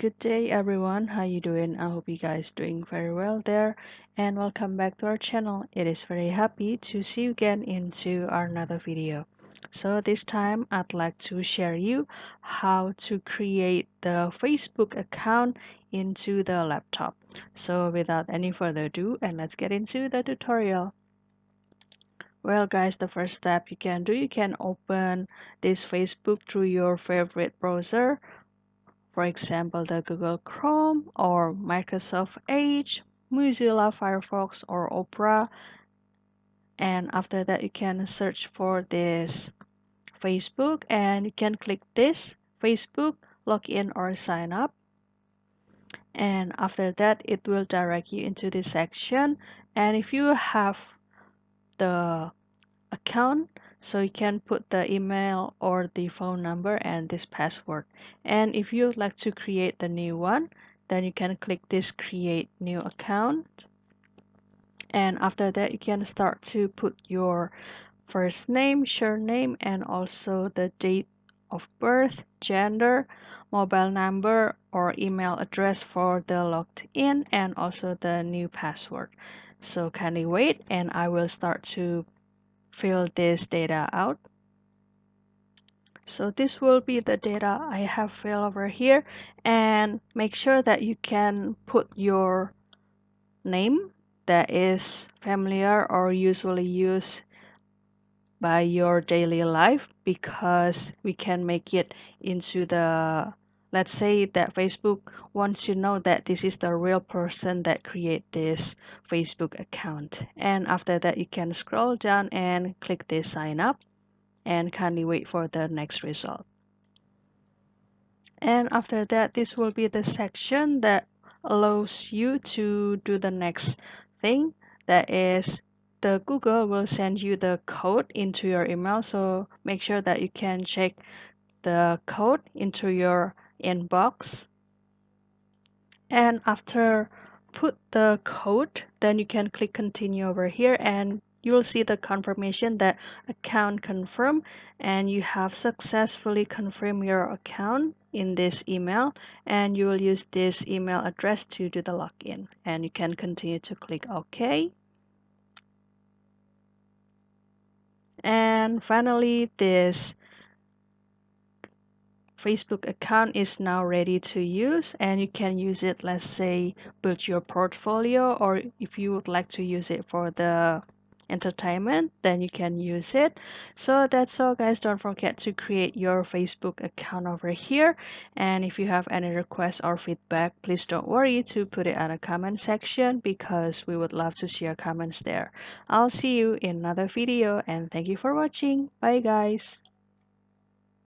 Good day everyone, how you doing? I hope you guys doing very well there, and welcome back to our channel. It is very happy to see you again into our another video. So this time I'd like to share you how to create the Facebook account into the laptop. So without any further ado, and let's get into the tutorial. Well guys, the first step you can do, you can open this Facebook through your favorite browser. For example, the Google Chrome or Microsoft Edge, Mozilla Firefox or Opera. And after that, you can search for this Facebook and you can click this Facebook login or sign up. And after that, it will direct you into this section. And if you have the account, so you can put the email or the phone number and this password. And if you'd like to create the new one, then you can click this create new account. And after that, you can start to put your first name, surname, and also the date of birth, gender, mobile number or email address for the logged in, and also the new password. So kindly wait and I will start to fill this data out. So this will be the data I have filled over here, and make sure that you can put your name that is familiar or usually used by your daily life, because we can make it into the, let's say that Facebook wants to know that this is the real person that create this Facebook account. And after that, you can scroll down and click this sign up and kindly wait for the next result. And after that, this will be the section that allows you to do the next thing. That is, the Google will send you the code into your email. So make sure that you can check the code into your inbox. And after put the code, then you can click continue over here and you will see the confirmation that account confirmed, and you have successfully confirmed your account in this email, and you will use this email address to do the login, and you can continue to click OK. And finally, this Facebook account is now ready to use, and you can use it, let's say, build your portfolio, or if you would like to use it for the entertainment, then you can use it. So that's all guys, don't forget to create your Facebook account over here, and if you have any requests or feedback, please don't worry to put it in a comment section, because we would love to see your comments there. I'll see you in another video, and thank you for watching. Bye guys.